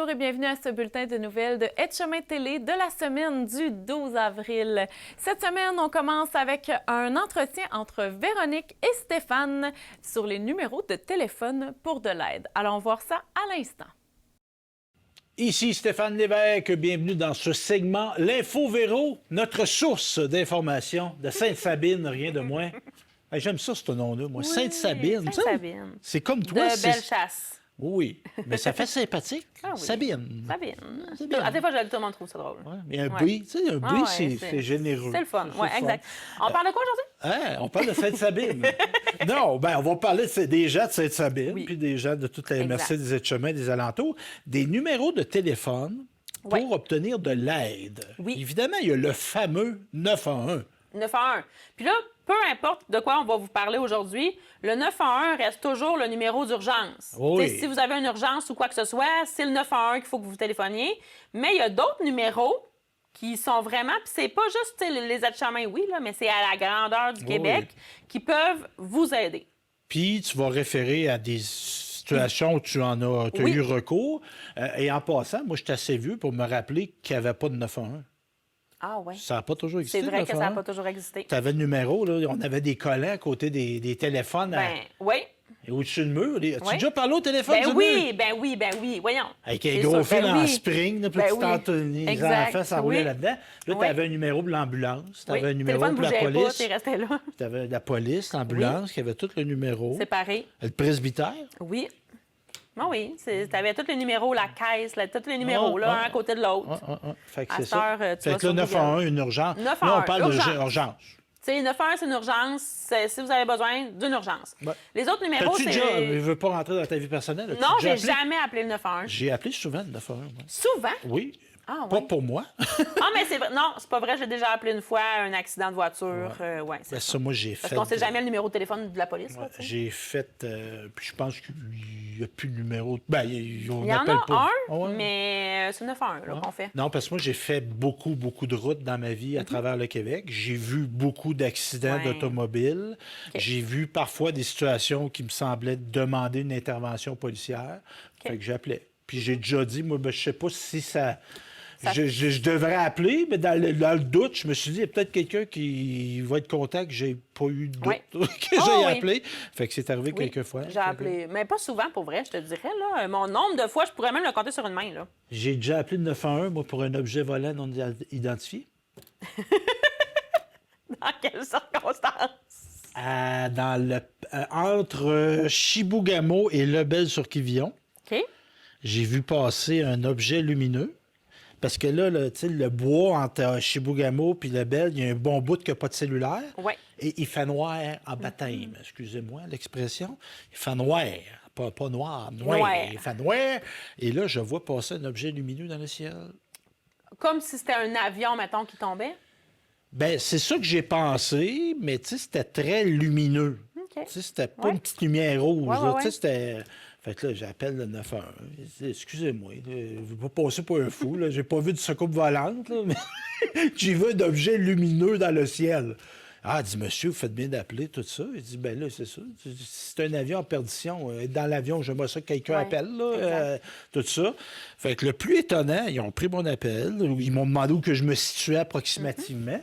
Bonjour et bienvenue à ce bulletin de nouvelles de Etchemin Télé de la semaine du 12 avril. Cette semaine, on commence avec un entretien entre Véronique et Stéphane sur les numéros de téléphone pour de l'aide. Allons voir ça à l'instant. Ici Stéphane Lévesque, bienvenue dans ce segment L'Info Véro, notre source d'information de Sainte-Sabine, rien de moins. Hey, j'aime ça, ce nom-là, moi. Oui, Sainte-Sabine. Sainte-Sabine. C'est comme toi. De Bellechasse. Oui, mais ça fait sympathique. Ah oui. Sabine. Sabine. À des fois, tout le monde trouve ça drôle. Ouais, mais un B, tu sais, un B, c'est généreux. C'est le fun, oui, exact. On parle de quoi aujourd'hui? Hein? On parle de Sainte-Sabine. Non, ben on va parler des gens de Sainte-Sabine, puis des gens de toute la MRC des Etchemins, des alentours, des numéros de téléphone pour obtenir de l'aide. Oui. Évidemment, il y a le fameux 911. 911. Puis là, peu importe de quoi on va vous parler aujourd'hui, le 911 reste toujours le numéro d'urgence. Oui. Si vous avez une urgence ou quoi que ce soit, c'est le 911 qu'il faut que vous téléphoniez. Mais il y a d'autres numéros qui sont vraiment... Puis c'est pas juste les Etchemins, oui, là, mais c'est à la grandeur du Québec qui peuvent vous aider. Puis tu vas référer à des situations où tu as eu recours. Et en passant, moi, je suis assez vieux pour me rappeler qu'il n'y avait pas de 911. Ah oui. Ça n'a pas toujours existé. C'est vrai que ça n'a pas toujours existé. Tu avais le numéro, là, on avait des collants à côté des téléphones. Oui. Et au-dessus du mur. As-tu déjà parlé au téléphone du mur? Ben oui, voyons. Avec un gros fil en spring, là, puis les enfants s'enroulaient là-dedans. Là, tu avais un numéro pour l'ambulance, tu avais un numéro pour la police. Tu avais la police, l'ambulance, qui avait tout le numéro. Séparé. Le presbytère. Oui. Oui, tu avais tous les numéros, la caisse, tous les numéros, là, un à côté de l'autre. Fait que c'est ça. Fait que là, 911, une urgence. 911, là, on parle d'urgence. Tu sais, 911, c'est une urgence, si vous avez besoin d'une urgence. Ouais. Les autres numéros, c'est... Déjà, je ne veux pas rentrer dans ta vie personnelle. Non, j'ai jamais appelé le 911. J'ai appelé souvent le 911. Souvent? Oui. Ah, pas pour moi. Ah, mais c'est vrai. Non, c'est pas vrai. J'ai déjà appelé une fois un accident de voiture. C'est ça, moi, j'ai fait. Parce qu'on sait jamais le numéro de téléphone de la police. Là, j'ai fait. Puis je pense qu'il n'y a plus de numéro. Ben, il y en a un, mais c'est 911 qu'on fait. Non, parce que moi, j'ai fait beaucoup de routes dans ma vie à travers le Québec. J'ai vu beaucoup d'accidents d'automobile. J'ai vu parfois des situations qui me semblaient demander une intervention policière. Fait que j'appelais. Puis j'ai déjà dit, moi, je sais pas si ça... Je devrais appeler, mais dans le doute, je me suis dit, il y a peut-être quelqu'un qui va être content que j'ai pas eu de doute que j'ai appelé. Fait que c'est arrivé quelques fois. J'ai appelé, mais pas souvent pour vrai, je te dirais. Là. Mon nombre de fois, je pourrais même le compter sur une main. Là. J'ai déjà appelé le 911, moi, pour un objet volant non identifié. Dans quelles circonstances? Entre Chibougamau et Lebel-sur-Quivillon. OK. J'ai vu passer un objet lumineux. Parce que là, le bois entre Chibougamau et Lebel, il y a un bon bout qui n'a pas de cellulaire. Oui. Et il fait noir en baptême. Excusez-moi l'expression. Il fait noir. Pas noir. Il fait noir. Et là, je vois passer un objet lumineux dans le ciel. Comme si c'était un avion, mettons, qui tombait? Bien, c'est ça que j'ai pensé, mais c'était très lumineux. Okay. C'était pas une petite lumière rouge. C'était... Fait que là, j'appelle le 911. Excusez-moi, je ne veux pas passer pour un fou. Je n'ai pas vu de soucoupe volante, là, mais j'ai vu un objet lumineux dans le ciel. Ah, il dit, monsieur, vous faites bien d'appeler tout ça. Il dit, ben là, c'est ça. C'est un avion en perdition. Dans l'avion, j'aimerais ça que quelqu'un appelle, là, tout ça. Fait que le plus étonnant, ils ont pris mon appel. Ils m'ont demandé où que je me situais approximativement.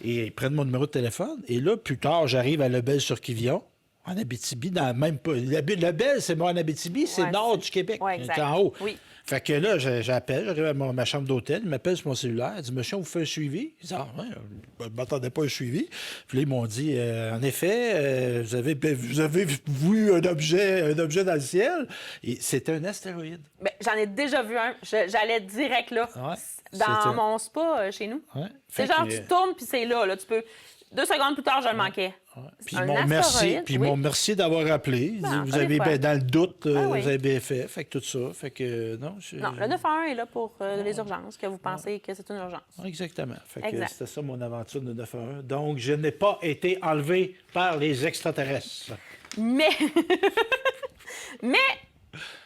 Et ils prennent mon numéro de téléphone. Et là, plus tard, j'arrive à Lebel-sur-Quivillon. En Abitibi, dans même pas. Lebel, c'est moi en Abitibi, c'est le nord du Québec. C'est en haut. Oui. Fait que là, j'appelle, j'arrive à ma chambre d'hôtel, il m'appelle sur mon cellulaire, il dit, monsieur, on vous fait un suivi? Il dit, ah, ouais, je ne m'attendais pas à un suivi. Puis là, ils m'ont dit, en effet, vous avez vu un objet dans le ciel, et c'était un astéroïde. Bien, j'en ai déjà vu un. J'allais direct là, dans mon spa chez nous. Ouais. C'est genre, tu tournes, puis c'est là. Tu peux... 2 secondes plus tard, je le manquais. Puis ils m'ont remercié d'avoir appelé. Vous avez, dans le doute, vous avez bien fait. Fait que tout ça. Fait que, non, le 911 est là pour les urgences, que vous pensez que c'est une urgence. Exactement. Fait que c'était ça mon aventure de 911. Donc, je n'ai pas été enlevé par les extraterrestres. Mais,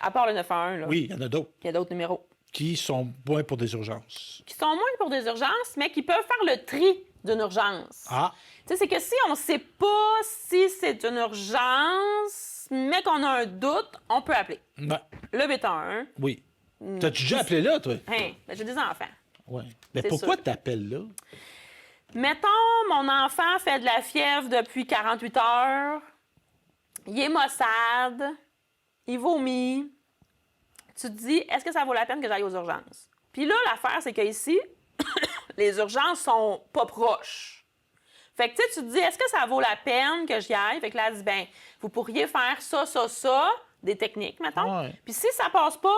à part le 911, là, oui, il y en a d'autres. Il y a d'autres numéros. Qui sont moins pour des urgences. Qui sont moins pour des urgences, mais qui peuvent faire le tri d'une urgence. Ah! Tu sais, c'est que si on ne sait pas si c'est une urgence, mais qu'on a un doute, on peut appeler. Ouais. Le 811. Oui. T'as-tu déjà appelé là, toi? Hein, ben, j'ai des enfants. Oui. Mais C'est pourquoi sûr. tu appelles là? Mettons, mon enfant fait de la fièvre depuis 48 heures. Il est maussade. Il vomit. Tu te dis, est-ce que ça vaut la peine que j'aille aux urgences? Puis là, l'affaire, c'est qu'ici, les urgences sont pas proches. Fait que, tu te dis, est-ce que ça vaut la peine que j'y aille? Fait que là, elle dit, bien, vous pourriez faire ça, des techniques, mettons. Ouais. Puis si ça passe pas,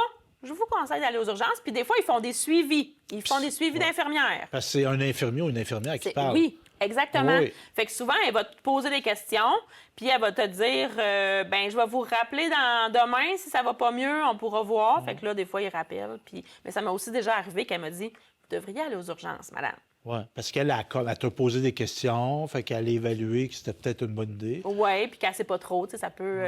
je vous conseille d'aller aux urgences. Puis des fois, ils font des suivis. Ils font des suivis d'infirmières. Parce que c'est un infirmier ou une infirmière qui parle. Oui, exactement. Oui. Fait que souvent, elle va te poser des questions, puis elle va te dire, ben je vais vous rappeler demain, si ça va pas mieux, on pourra voir. Fait que là, des fois, il rappelle. Puis... Mais ça m'a aussi déjà arrivé qu'elle m'a dit, vous devriez aller aux urgences, madame. Oui, parce qu'elle elle t'a posé des questions, fait qu'elle a évalué que c'était peut-être une bonne idée. Oui, puis qu'elle sait pas trop, tu sais, ça peut...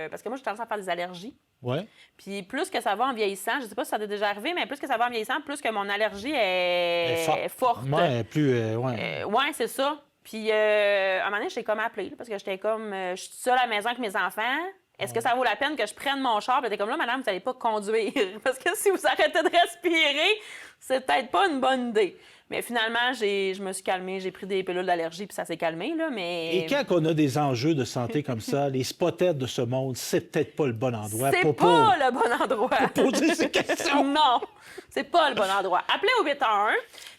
parce que moi, j'ai tendance à faire des allergies. Oui. Puis plus que ça va en vieillissant, je sais pas si ça t'est déjà arrivé, mais plus que ça va en vieillissant, plus que mon allergie est forte. Oui, plus... Ouais, c'est ça. Puis, à un moment donné, j'étais comme appelée, là, parce que j'étais comme, je suis seule à la maison avec mes enfants. Est-ce que ça vaut la peine que je prenne mon char? Puis, elle était comme là, madame, vous n'allez pas conduire. Parce que si vous arrêtez de respirer, c'est peut-être pas une bonne idée. Mais finalement, je me suis calmée, j'ai pris des pilules d'allergie, puis ça s'est calmé, là, mais... Et quand on a des enjeux de santé comme ça, les spotters de ce monde, c'est peut-être pas le bon endroit C'est pas le bon endroit. pour poser ces questions. Non, c'est pas le bon endroit. Appelez au 811.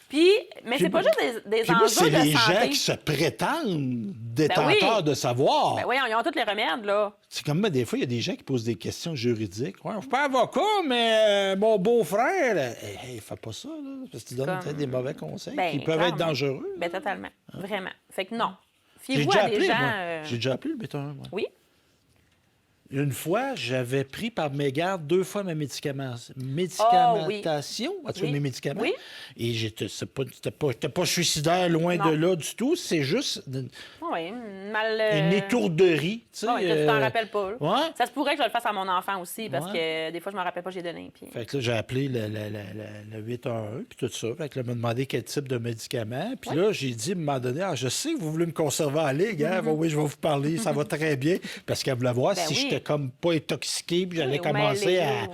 Puis, mais c'est pas juste des Puis moi, enjeux c'est de les santé. gens qui se prétendent détenteurs de savoir. Ben oui, ils ont tous les remèdes, là. C'est comme moi, des fois, il y a des gens qui posent des questions juridiques. Ouais, je suis pas avocat, mais mon beau-frère, il fait pas ça, là, parce qu'il donne Comme... peut-être des mauvais conseils Ben, qui peuvent être clairement. dangereux. Ben totalement. Vraiment. Fait que non. J'ai Fiez-vous déjà à des appelé, gens... moi. J'ai déjà appelé le béton, moi. Oui? Une fois, j'avais pris par mégarde 2 fois ma médicamentation. En tout cas, Oui. mes médicaments. Oui. Et j'étais pas suicidaire, loin Non. de là du tout. C'est juste Oui, mal... une étourderie. Tu sais, Bon, que tu t'en rappelles pas. Là. Ouais. Ça se pourrait que je le fasse à mon enfant aussi, parce Ouais. que des fois, je me rappelle pas, j'ai donné. Puis... Fait que là, j'ai appelé le 811 puis tout ça. Fait que là, il m'a demandé quel type de médicament. Puis là, j'ai dit, à un moment donné, je sais que vous voulez me conserver en ligue. Hein? Oui, je vais vous parler. Ça va très bien. Parce qu'elle voulait voir Ben si oui. j'étais comme pas intoxiqué. Puis j'allais ou commencer mêlé, à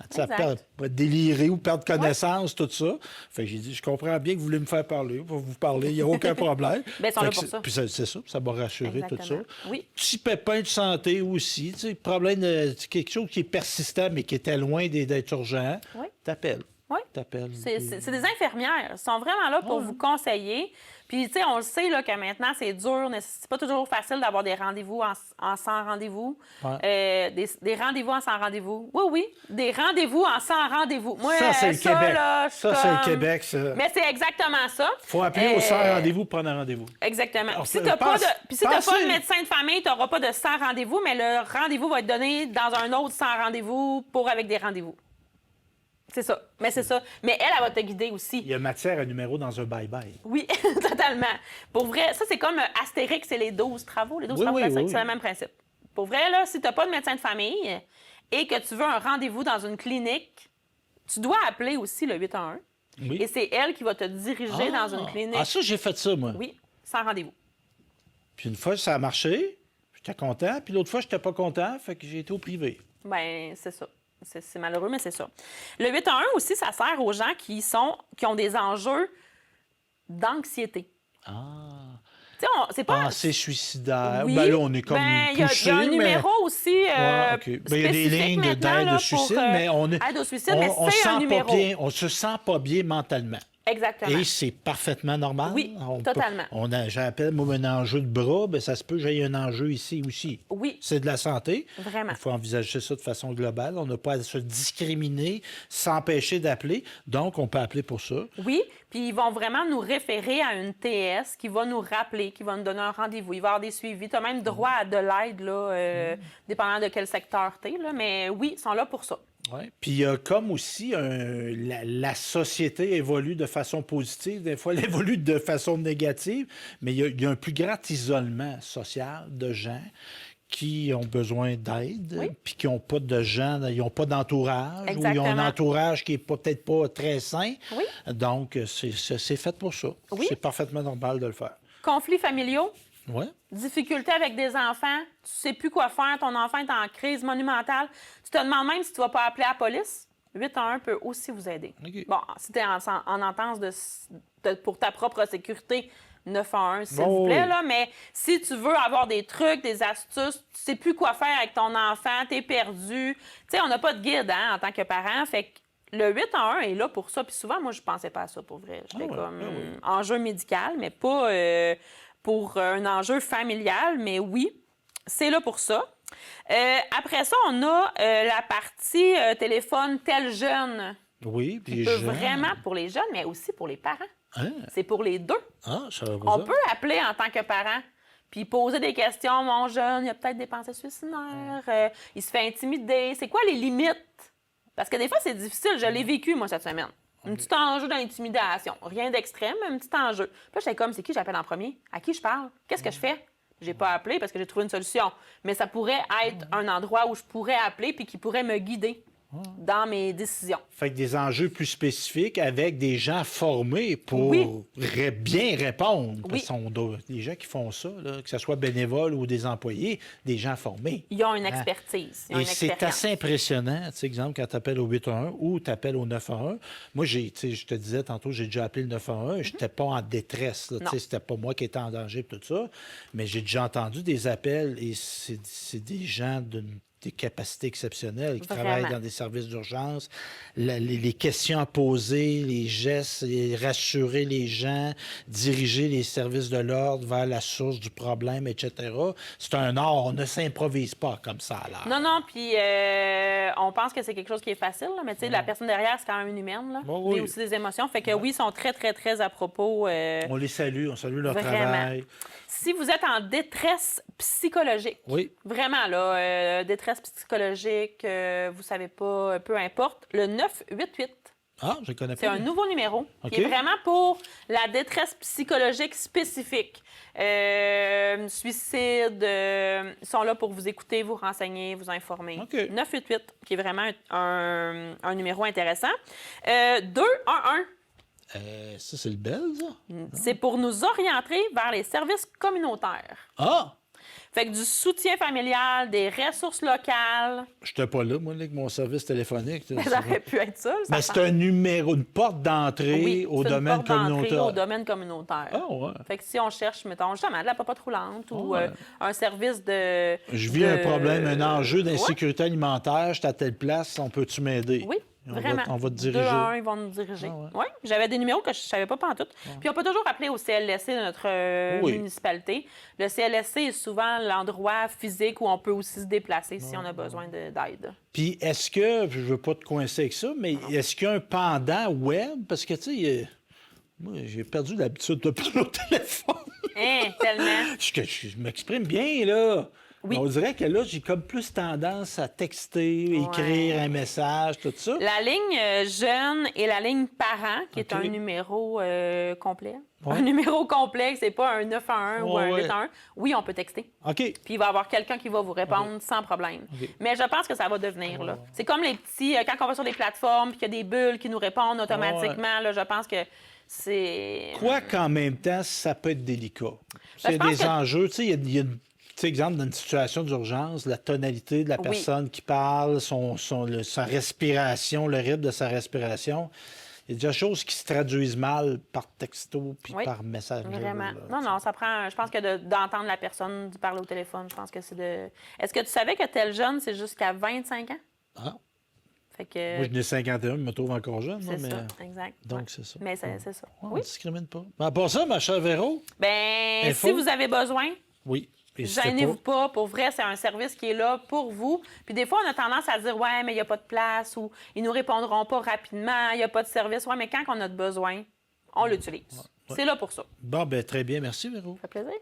Exact. délirer ou perdre connaissance, tout ça. Fait que j'ai dit, je comprends bien que vous voulez me faire parler. Pour vous parler, il n'y a aucun problème. Ben, ils sont Fait là que pour ça. Puis c'est ça. Ça m'a rassuré, tout ça. Exactement. Oui. Petit pépin de santé aussi. Tu sais, problème de quelque chose qui est persistant, mais qui était loin d'être urgent. Oui. T'appelles. Oui. T'appelles. C'est des infirmières. Elles sont vraiment là pour vous conseiller. Puis, tu sais, on le sait là, que maintenant, c'est dur. C'est pas toujours facile d'avoir des rendez-vous en sans rendez-vous. Ouais. Des rendez-vous en sans rendez-vous. Oui, oui. Des rendez-vous en sans rendez-vous. Moi, Ça, c'est le Québec. Là, je suis Ça, c'est le comme- Québec, ça. Mais c'est exactement ça. Faut appeler au sans rendez-vous pour prendre un rendez-vous. Exactement. Alors, Puis si tu n'as pas pensez- de médecin de famille, tu n'auras pas de sans rendez-vous, mais le rendez-vous va être donné dans un autre sans rendez-vous avec des rendez-vous. C'est ça. Mais c'est ça. Mais elle va te guider aussi. Il y a matière à numéro dans un bye-bye. Oui, totalement. Pour vrai, ça, c'est comme Astérix et les 12 travaux. Les 12 Oui, travaux oui, d'Astérix, oui. c'est le même principe. Pour vrai, là, si tu n'as pas de médecin de famille et que tu veux un rendez-vous dans une clinique, tu dois appeler aussi le 811. Oui. Et c'est elle qui va te diriger dans une clinique. Ah, ça, j'ai fait ça, moi. Oui, sans rendez-vous. Puis une fois, ça a marché. J'étais content. Puis l'autre fois, j'étais pas content. Fait que j'ai été au privé. Bien, c'est ça. C'est malheureux, mais c'est ça. Le 811 aussi, ça sert aux gens qui ont des enjeux d'anxiété. Ah. Tu sais, c'est pas... Pensée suicidaire. Oui. Ben là, on est comme Ben, il y a touché, un numéro mais... aussi Ouais, OK. Ben, il y a des spécifique lignes maintenant, d'aide là, au suicide, pour, mais on est... aide au suicide, mais on c'est sent un pas numéro. bien, on se sent pas bien mentalement. Exactement. Et c'est parfaitement normal. Oui, totalement. J'appelle, moi, un enjeu de bras, bien, ça se peut que j'aie un enjeu ici aussi. Oui. C'est de la santé. Vraiment. Il faut envisager ça de façon globale. On n'a pas à se discriminer, s'empêcher d'appeler. Donc, on peut appeler pour ça. Oui, puis ils vont vraiment nous référer à une TS qui va nous rappeler, qui va nous donner un rendez-vous. Il va y avoir des suivis. Tu as même droit à de l'aide, là, dépendant de quel secteur tu es. Mais oui, ils sont là pour ça. Ouais. Puis il y a comme aussi la société évolue de façon positive, des fois elle évolue de façon négative, mais il y a un plus grand isolement social de gens qui ont besoin d'aide, puis qui n'ont pas de gens, ils n'ont pas d'entourage, ou ils ont un Exactement. entourage qui n'est peut-être pas très sain. Oui. Donc, c'est fait pour ça. Oui. C'est parfaitement normal de le faire. Conflits familiaux, Ouais. difficultés avec des enfants, tu sais plus quoi faire, ton enfant est en crise monumentale. Tu te demandes même si tu vas pas appeler la police. 811 peut aussi vous aider. OK. Bon, si tu es en entente pour ta propre sécurité, 911, s'il vous plaît, là, mais si tu veux avoir des trucs, des astuces, tu sais plus quoi faire avec ton enfant, tu es perdu. Tu sais, on n'a pas de guide en tant que parent, fait que le 811 est là pour ça. Puis souvent, moi, je pensais pas à ça, pour vrai. J'étais enjeu médical, mais pas pour un enjeu familial, mais oui, c'est là pour ça. Après ça, on a la partie téléphone tel jeune. Oui, puis Vraiment pour les jeunes, mais aussi pour les parents. Hein? C'est pour les deux. Ah, je savais pas On ça. peut appeler en tant que parent, puis poser des questions. Mon jeune, il a peut-être des pensées suicidaires, il se fait intimider. C'est quoi les limites? Parce que des fois, c'est difficile. Je l'ai vécu, moi, cette semaine. Un petit enjeu d'intimidation. Rien d'extrême, mais un petit enjeu. Puis là, j'étais comme, c'est qui j'appelle en premier? À qui je parle? Qu'est-ce que je fais? J'ai pas appelé parce que j'ai trouvé une solution. Mais ça pourrait être un endroit où je pourrais appeler puis qui pourrait me guider dans mes décisions. Fait que des enjeux plus spécifiques avec des gens formés pour bien répondre. Oui. Parce les gens qui font ça, là, que ce soit bénévoles ou des employés, des gens formés. Ils ont une expertise. Ils ont Et une c'est expérience. assez impressionnant, tu sais, exemple, quand tu appelles au 811 ou tu appelles au 911. Moi, je te disais tantôt, j'ai déjà appelé le 911. Je n'étais pas en détresse. Là, c'était pas moi qui étais en danger et tout ça. Mais j'ai déjà entendu des appels et c'est des gens des capacités exceptionnelles qui travaillent dans des services d'urgence. Les questions à poser, les gestes, rassurer les gens, diriger les services de l'ordre vers la source du problème, etc. C'est un art. On ne s'improvise pas comme ça, là. Non, puis on pense que c'est quelque chose qui est facile, là, mais tu sais, la personne derrière, c'est quand même une humaine, là. Oui. Il y a aussi des émotions. Fait que oui, ils sont très, très, très à propos. On les salue, on salue leur Vraiment. travail. Si vous êtes en détresse psychologique, vraiment, là, détresse psychologique, vous savez pas, peu importe, le 988. Ah, je connais pas. C'est un nouveau numéro qui est vraiment pour la détresse psychologique spécifique. Suicide, ils sont là pour vous écouter, vous renseigner, vous informer. 988, qui est vraiment un numéro intéressant. 211. Ça, c'est le bel, ça? C'est pour nous orienter vers les services communautaires. Ah! Fait que du soutien familial, des ressources locales. Je n'étais pas là, moi, avec mon service téléphonique. Ça aurait pu être ça. Mais c'est un numéro, une porte d'entrée au domaine communautaire. Au domaine communautaire. Ah, ouais. Fait que si on cherche, mettons, justement, de la papote roulante ou un service de... Je vis un problème, un enjeu d'insécurité alimentaire, je suis à telle place, on peut-tu m'aider? Oui. Vraiment. On va te diriger. 2-1, ils vont nous diriger. Oui, j'avais des numéros que je ne savais pas pantoute. Puis on peut toujours appeler au CLSC de notre municipalité. Le CLSC est souvent l'endroit physique où on peut aussi se déplacer si on a besoin d'aide. Puis est-ce que, je ne veux pas te coincer avec ça, mais est-ce qu'il y a un pendant web? Parce que, tu sais, moi, j'ai perdu l'habitude de parler au téléphone. Tellement. Je m'exprime bien, là. Oui. On dirait que là, j'ai comme plus tendance à texter, écrire un message, tout ça. La ligne jeune et la ligne parent, qui est un numéro complet. Un numéro complet, c'est pas un 911 ou un 811. Oui, on peut texter. OK. Puis il va y avoir quelqu'un qui va vous répondre sans problème. Mais je pense que ça va devenir, là. C'est comme les petits... quand on va sur des plateformes puis qu'il y a des bulles qui nous répondent automatiquement, là, je pense que c'est... Quoi qu'en même temps, ça peut être délicat. C'est des enjeux. Tu sais, il y a exemple, dans une situation d'urgence, la tonalité de la personne qui parle, sa respiration, le rythme de sa respiration, il y a des choses qui se traduisent mal par texto puis par message. Vraiment. Non, ça prend... Je pense que d'entendre la personne parler au téléphone, je pense que c'est de... Est-ce que tu savais que tel jeune, c'est jusqu'à 25 ans? Ah. Fait que... Moi, je n'ai 51, je me trouve encore jeune. C'est ça, exact. Donc, c'est ça. Mais c'est ça. On ne discrimine pas. À part ça, ma chère Véro? Bien, si vous avez besoin... Oui. Gênez-vous pas. Pour vrai, c'est un service qui est là pour vous. Puis des fois, on a tendance à dire « Ouais, mais il n'y a pas de place » ou « Ils nous répondront pas rapidement, il n'y a pas de service. » Ouais, mais quand on a besoin, on l'utilise. C'est là pour ça. Bon, ben très bien. Merci, Véro. Ça fait plaisir.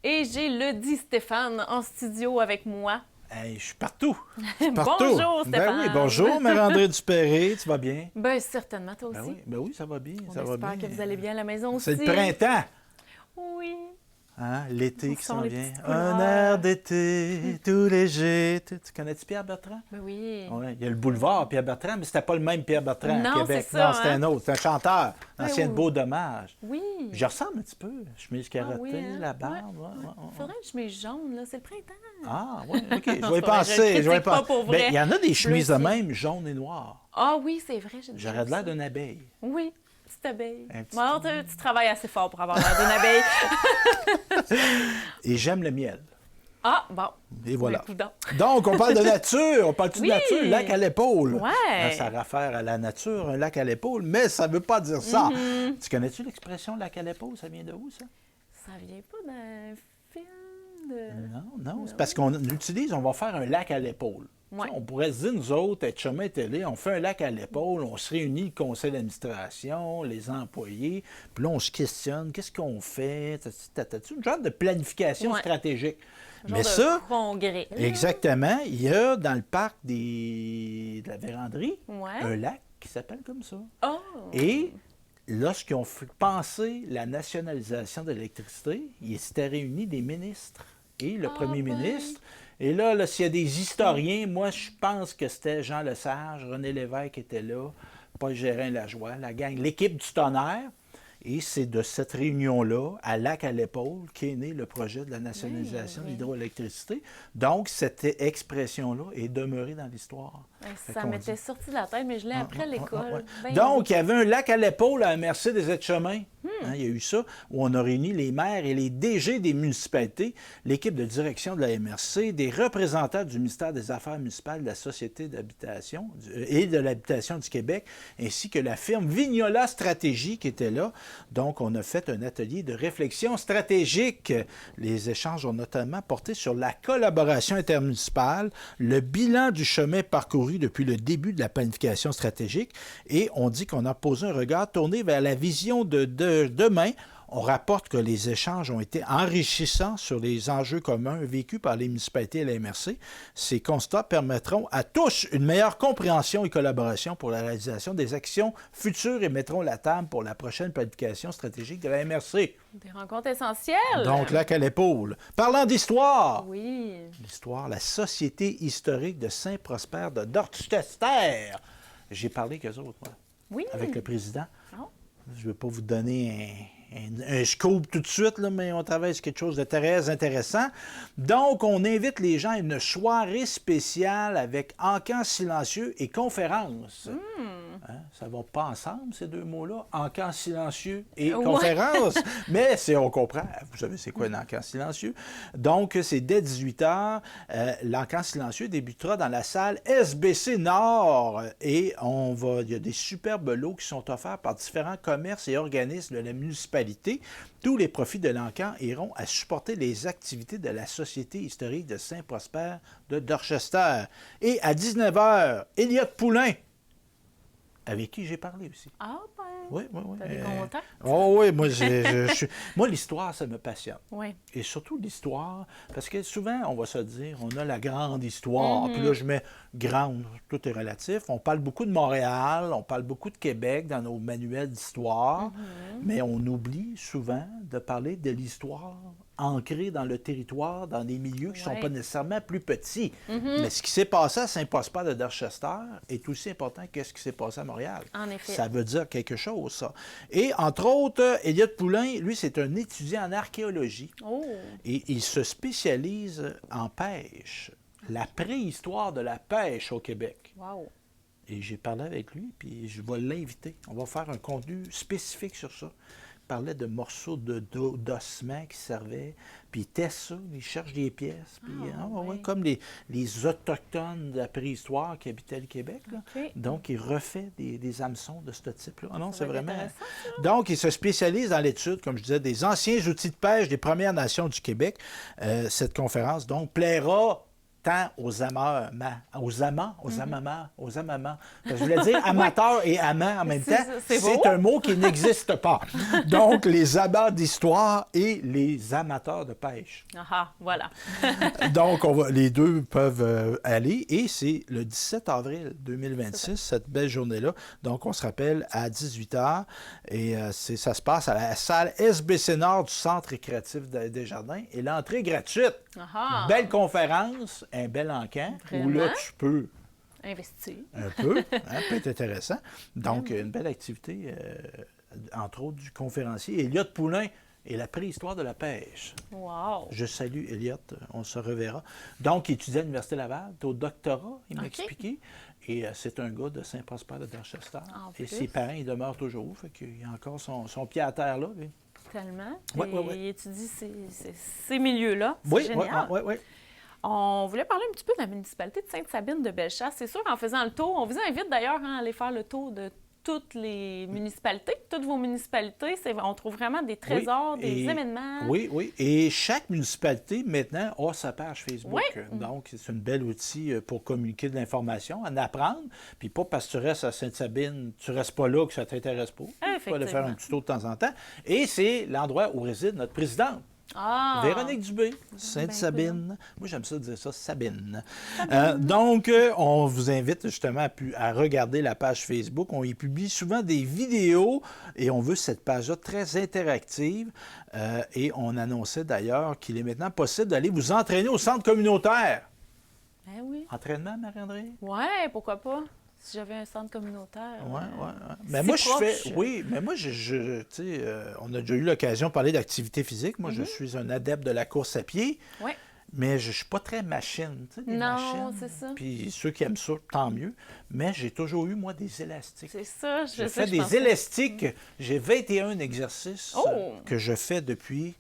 Et j'ai le dit Stéphane en studio avec moi. Hey, je suis partout. Bonjour, Stéphane. Ben oui, bonjour, Mère-André Dupéré. Tu vas bien? Bien, certainement, toi aussi. Ben oui, ça va bien. On ça va bien. espère que vous allez bien à la maison aussi. C'est le printemps. Oui. Hein? L'été qui s'en les vient. petites Un couleurs. air d'été, tout léger. Tu connais-tu Pierre Bertrand? Ben oui. Ouais, il y a le boulevard Pierre Bertrand, mais c'était pas le même Pierre Bertrand Non, à Québec. c'est ça, Non, c'était un autre. C'est un chanteur. Ancienne beau dommage. Oui. Je ressemble un petit peu. Chemise carottée, hein? la barbe. Il faudrait une chemise jaune, là. C'est le printemps. Ah, oui, OK. Je Non, vais y c'est vrai, penser. je critique pas pour vrai. Il y en a des chemises de aussi. même, jaunes et noires. Ah oui, c'est vrai. J'aurais de l'air d'une abeille. Oui, petite abeille. Un petit- Bon, tu travailles assez fort pour avoir l'air d'une abeille. Et j'aime le miel. Ah, bon. Et voilà. Ben, coudonc. Donc, on parle de nature. On parle-tu Oui. de nature? Lac à l'épaule. Ouais. Ça réfère à la nature, un lac à l'épaule, mais ça ne veut pas dire ça. Tu connais-tu l'expression lac à l'épaule? Ça vient de où, ça? Ça vient pas d'un film de... Non. C'est parce qu'on utilise, on va faire un lac à l'épaule. Ouais. On pourrait se dire, nous autres, être chemin télé, on fait un lac à l'épaule, on se réunit, le conseil d'administration, les employés, puis là, on se questionne, qu'est-ce qu'on fait? T'as-tu une genre de planification Ouais. stratégique? Genre Mais de ça, congrès. exactement, il y a dans le parc de la Vérandrie Ouais. un lac qui s'appelle comme ça. Oh! Et lorsqu'ils ont pensé la nationalisation de l'électricité, ils s'étaient réunis des ministres et le premier ministre. Et là, s'il y a des historiens, moi, je pense que c'était Jean Lesage, René Lévesque était là, Paul Gérin-Lajoie, la gang, l'équipe du tonnerre. Et c'est de cette réunion-là, à Lac à l'épaule, qu'est né le projet de la nationalisation de l'hydroélectricité. Donc, cette expression-là est demeurée dans l'histoire. Fait Ça qu'on m'était dit- sorti de la tête, mais je l'ai après l'école. Ben Donc, il y avait un lac à l'épaule à la MRC des aides-chemins. Hein, il y a eu ça, où on a réuni les maires et les DG des municipalités, l'équipe de direction de la MRC, des représentants du ministère des Affaires municipales, de la Société d'habitation et de l'habitation du Québec, ainsi que la firme Vignola Stratégie qui était là. Donc, on a fait un atelier de réflexion stratégique. Les échanges ont notamment porté sur la collaboration intermunicipale, le bilan du chemin parcouru depuis le début de la planification stratégique, et on dit qu'on a posé un regard tourné vers la vision de demain. On rapporte que les échanges ont été enrichissants sur les enjeux communs vécus par les municipalités et la MRC. Ces constats permettront à tous une meilleure compréhension et collaboration pour la réalisation des actions futures et mettront la table pour la prochaine planification stratégique de la MRC. Des rencontres essentielles. Donc, lac à l'épaule. Parlant d'histoire, Oui. l'histoire, la Société historique de Saint-Prosper de Dorchester. J'ai parlé qu'eux autres, moi, Oui. avec le président. Oh. Je ne vais pas vous donner un scoop tout de suite, là, mais on travaille sur quelque chose de très intéressant. Donc, on invite les gens à une soirée spéciale avec encan silencieux et conférence. Hein? Ça ne va pas ensemble, ces deux mots-là, encan silencieux et Ouais. conférence. Mais on comprend. Vous savez, c'est quoi un encan silencieux? Donc, c'est dès 18h. L'encan silencieux débutera dans la salle SBC Nord. Et il y a des superbes lots qui sont offerts par différents commerces et organismes de la municipalité. Tous les profits de l'encan iront à supporter les activités de la Société historique de Saint-Prosper de Dorchester. Et à 19h, Elliott Poulain, avec qui j'ai parlé aussi. Ah, ben. Oui. T'as des contacts? Oh oui, moi, l'histoire, ça me passionne. Oui. Et surtout l'histoire, parce que souvent, on va se dire, on a la grande histoire. Puis là, je mets grande, tout est relatif. On parle beaucoup de Montréal, on parle beaucoup de Québec dans nos manuels d'histoire, mais on oublie souvent de parler de l'histoire ancrée dans le territoire, dans des milieux qui ne sont pas nécessairement plus petits. Mais ce qui s'est passé à Saint-Prosper de Dorchester est aussi important que ce qui s'est passé à Montréal. En effet. Ça veut dire quelque chose, ça. Et entre autres, Elliott Poulain, lui, c'est un étudiant en archéologie. Oh. Et il se spécialise en pêche, la préhistoire de la pêche au Québec. Wow. Et j'ai parlé avec lui, puis je vais l'inviter. On va faire un contenu spécifique sur ça. Il parlait de morceaux d'ossements qui servaient, puis il teste ça, il cherche des pièces. Puis, comme les Autochtones de la préhistoire qui habitaient le Québec. Là. OK. Donc, il refait des hameçons de ce type-là. Ah non, Ça c'est va être vraiment... intéressant, ça. Donc, il se spécialise dans l'étude, comme je disais, des anciens outils de pêche des Premières Nations du Québec. Cette conférence, donc, plaira tant aux amants, aux amants. Je voulais dire amateurs et amants en même temps. C'est beau. C'est un mot qui n'existe pas. Donc, les amants d'histoire et les amateurs de pêche. Ah, voilà. Donc, les deux peuvent aller. Et c'est le 17 avril 2026, cette belle journée-là. Donc, on se rappelle à 18h. Et ça se passe à la salle SBC Nord du Centre récréatif des Jardins. Et l'entrée est gratuite. Ah. Belle conférence, un bel encan, où là, Vraiment? tu peux Investi. un peu, peut être intéressant. Donc, une belle activité entre autres du conférencier Elliot Poulain et la préhistoire de la pêche. Wow! Je salue Elliot, on se reverra. Donc, il étudie à l'Université Laval, tu es au doctorat, il m'a expliqué. Et c'est un gars de Saint-Prosper de Dorchester. Et ses parents, ils demeurent toujours. Fait qu'il a encore son pied à terre là. Lui. Tellement. Oui. Il étudie ces milieux-là. C'est génial. Oui. On voulait parler un petit peu de la municipalité de Sainte-Sabine-de-Bellechasse. C'est sûr, en faisant le tour, on vous invite d'ailleurs à aller faire le tour de toutes les municipalités, toutes vos municipalités. On trouve vraiment des trésors, des événements. Oui. Et chaque municipalité, maintenant, a sa page Facebook. Donc, c'est un bel outil pour communiquer de l'information, en apprendre. Puis pas parce que tu restes à Sainte-Sabine, tu restes pas là que ça ne t'intéresse pas. Tu peux aller faire un petit tour de temps en temps. Et c'est l'endroit où réside notre présidente. Véronique Dubé, Sainte-Sabine. Moi, j'aime ça dire ça, Sabine. Donc, on vous invite justement à regarder la page Facebook. On y publie souvent des vidéos et on veut cette page-là très interactive. Et on annonçait d'ailleurs qu'il est maintenant possible d'aller vous entraîner au centre communautaire. Ben oui. Entraînement, Marie-André? Oui, pourquoi pas? Si j'avais un centre communautaire. Oui. Mais moi, on a déjà eu l'occasion de parler d'activité physique. Moi, je suis un adepte de la course à pied. Oui. Mais je ne suis pas très machine. Non, c'est ça. Puis ceux qui aiment ça, tant mieux. Mais j'ai toujours eu, moi, des élastiques. C'est ça. J'ai fait des élastiques. J'ai 21 exercices que je fais depuis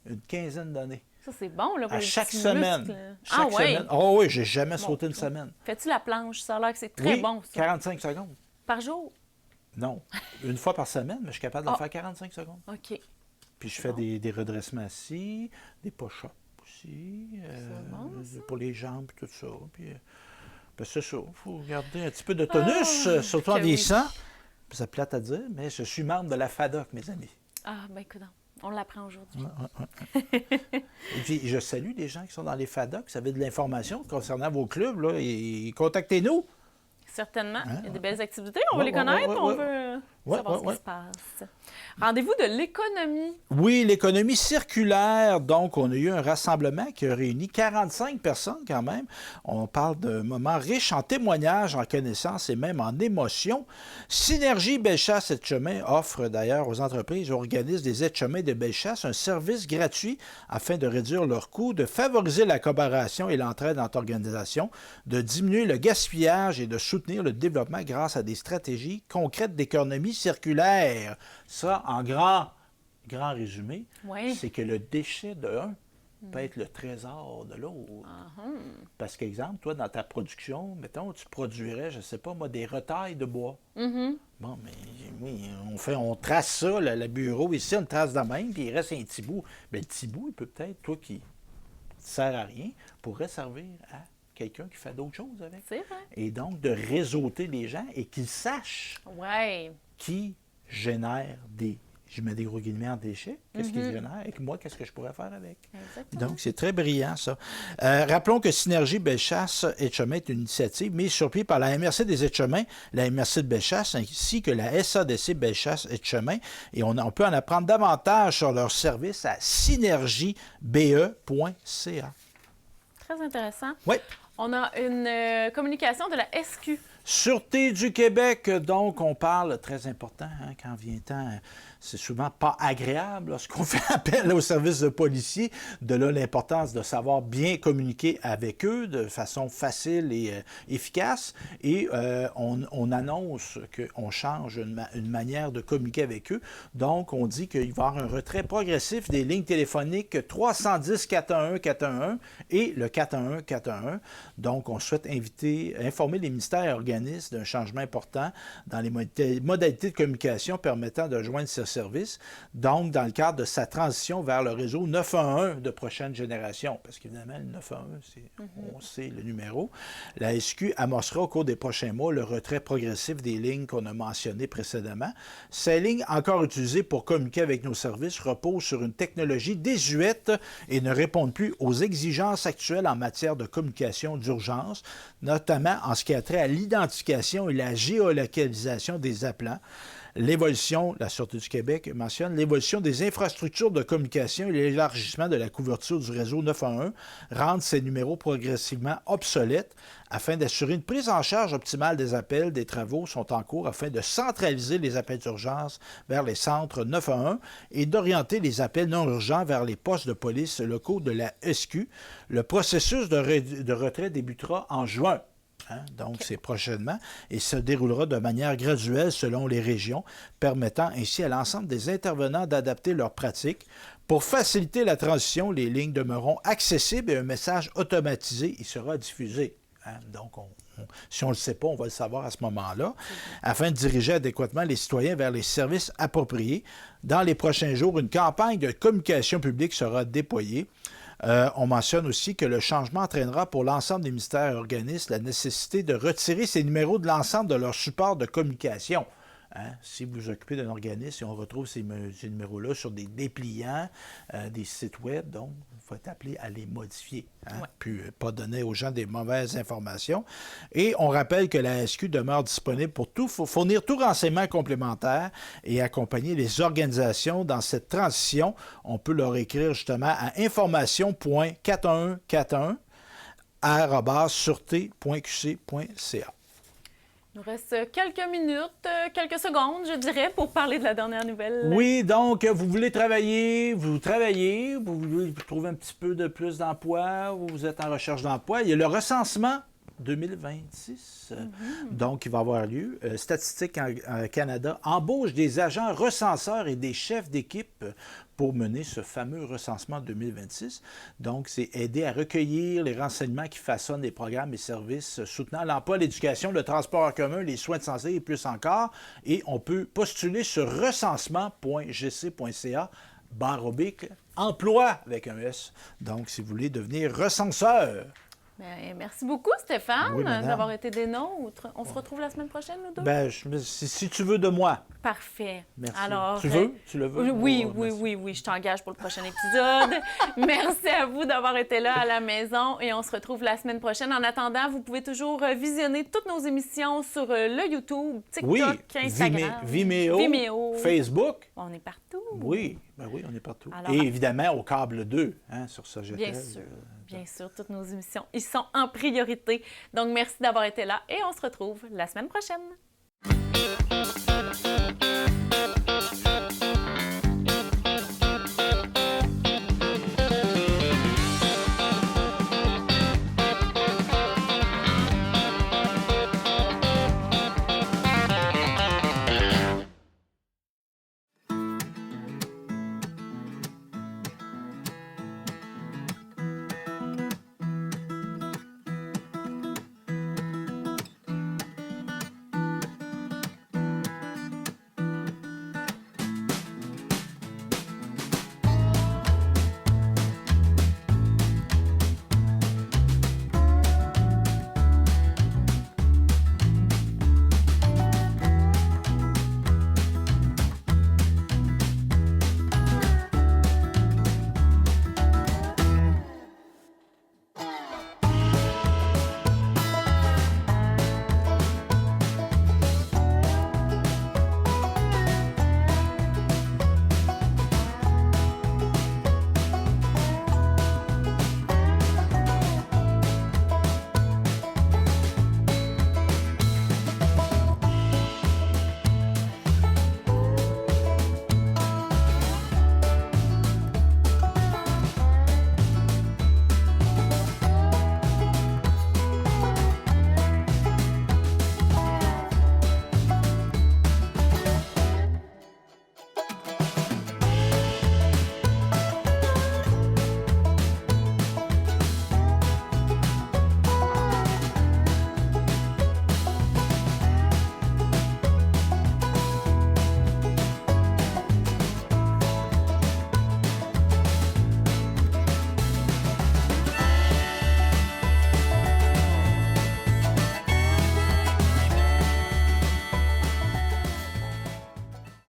une quinzaine d'années. Ça, c'est bon, là, pour à les chaque petits semaine. muscles. Chaque semaine. Oh oui, j'ai jamais sauté une semaine. Fais-tu la planche? Ça a l'air que c'est très bon, ça. 45 secondes. Par jour? Non. Une fois par semaine, mais je suis capable de faire 45 secondes. OK. Puis je fais des redressements assis, des push-ups aussi, pour les jambes et tout ça. Puis, c'est ça. Il faut garder un petit peu de tonus, surtout en vieillissant. C'est plate à dire, mais je suis membre de la FADOC, mes amis. Ah, ben écoute, on l'apprend aujourd'hui. Et puis, je salue les gens qui sont dans les FADOC. Vous avez de l'information concernant vos clubs, là, et contactez-nous. Certainement. Il y a des belles activités. On veut les connaître. On veut savoir ce qui se passe. Rendez-vous de l'économie. Oui, l'économie circulaire. Donc, on a eu un rassemblement qui a réuni 45 personnes quand même. On parle d'un moment riche en témoignages, en connaissances et même en émotions. Synergie Bellechasse Aides-Chemin offre d'ailleurs aux entreprises et organismes des aides-chemins de Bellechasse un service gratuit afin de réduire leurs coûts, de favoriser la collaboration et l'entraide entre organisations, de diminuer le gaspillage et de soutenir le développement grâce à des stratégies concrètes d'économie circulaire. Ça, en grand résumé, c'est que le déchet de un peut être le trésor de l'autre. Parce qu'exemple, toi, dans ta production, mettons, tu produirais, je ne sais pas, moi, des retailles de bois. Bon, mais oui, on trace ça, le bureau, ici, on le trace de même, puis il reste un petit bout. Mais le petit bout, il peut peut-être, toi, qui ne sert à rien, pourrait servir à quelqu'un qui fait d'autres choses avec. C'est vrai. Et donc, de réseauter les gens et qu'ils sachent qui génère je mets des gros guillemets en déchets, qu'est-ce qu'ils génèrent et moi, qu'est-ce que je pourrais faire avec. Exactement. Donc, c'est très brillant, ça. Rappelons que Synergie Bellechasse Aides-Chemins est une initiative mise sur pied par la MRC des Aides-Chemins, la MRC de Bellechasse, ainsi que la SADC Bellechasse Aides-Chemins. Et on peut en apprendre davantage sur leur service à synergiebe.ca. Très intéressant. Oui. On a une communication de la SQ. Sûreté du Québec, donc on parle, très important, quand vient temps, c'est souvent pas agréable lorsqu'on fait appel aux services de policiers, de là l'importance de savoir bien communiquer avec eux de façon facile et efficace, et on annonce qu'on change une manière de communiquer avec eux, donc on dit qu'il va y avoir un retrait progressif des lignes téléphoniques 310-411-411 et le 411-411, donc on souhaite informer les ministères et organismes d'un changement important dans les modalités de communication permettant de joindre ces services, donc dans le cadre de sa transition vers le réseau 911 de prochaine génération, parce qu'évidemment, le 911, on sait le numéro. La SQ amorcera au cours des prochains mois le retrait progressif des lignes qu'on a mentionnées précédemment. Ces lignes, encore utilisées pour communiquer avec nos services, reposent sur une technologie désuète et ne répondent plus aux exigences actuelles en matière de communication d'urgence, notamment en ce qui a trait à l'identification l'identification et la géolocalisation des appelants. L'évolution, la Sûreté du Québec mentionne, l'évolution des infrastructures de communication et l'élargissement de la couverture du réseau 911 rendent ces numéros progressivement obsolètes. Afin d'assurer une prise en charge optimale des appels, des travaux sont en cours afin de centraliser les appels d'urgence vers les centres 911 et d'orienter les appels non urgents vers les postes de police locaux de la SQ. Le processus de retrait débutera en juin. Donc, c'est prochainement et se déroulera de manière graduelle selon les régions, permettant ainsi à l'ensemble des intervenants d'adapter leurs pratiques. Pour faciliter la transition, les lignes demeureront accessibles et un message automatisé y sera diffusé. Donc, si on ne le sait pas, on va le savoir à ce moment-là, afin de diriger adéquatement les citoyens vers les services appropriés. Dans les prochains jours, une campagne de communication publique sera déployée. On mentionne aussi que le changement entraînera pour l'ensemble des ministères et organismes la nécessité de retirer ces numéros de l'ensemble de leur support de communication. Si vous vous occupez d'un organisme et on retrouve ces numéros-là sur des dépliants, des sites web, donc il faut être appelé à les modifier, puis pas donner aux gens des mauvaises informations. Et on rappelle que la SQ demeure disponible pour fournir tout renseignement complémentaire et accompagner les organisations dans cette transition. On peut leur écrire justement à information.4141@sûreté.qc.ca. Il nous reste quelques minutes, quelques secondes, je dirais, pour parler de la dernière nouvelle. Oui, donc, vous voulez travailler, vous voulez trouver un petit peu de plus d'emploi, vous êtes en recherche d'emploi. Il y a le recensement 2026, donc, il va avoir lieu. Statistique Canada embauche des agents recenseurs et des chefs d'équipe pour mener ce fameux recensement 2026. Donc, c'est aider à recueillir les renseignements qui façonnent les programmes et services soutenant l'emploi, l'éducation, le transport en commun, les soins de santé et plus encore. Et on peut postuler sur recensement.gc.ca/emploi avec un S. Donc, si vous voulez devenir recenseur. Bien, merci beaucoup, Stéphane, d'avoir été des nôtres. On se retrouve la semaine prochaine, nous deux? Bien, si tu veux de moi. Parfait. Merci. Alors, tu veux? Tu le veux? Oui, je t'engage pour le prochain épisode. Merci à vous d'avoir été là à la maison et on se retrouve la semaine prochaine. En attendant, vous pouvez toujours visionner toutes nos émissions sur le YouTube, TikTok, Instagram, Vimeo, Facebook. On est partout. Oui, on est partout. Alors, et évidemment, au câble 2, sur ça, Bien sûr, toutes nos émissions, ils sont en priorité. Donc, merci d'avoir été là et on se retrouve la semaine prochaine.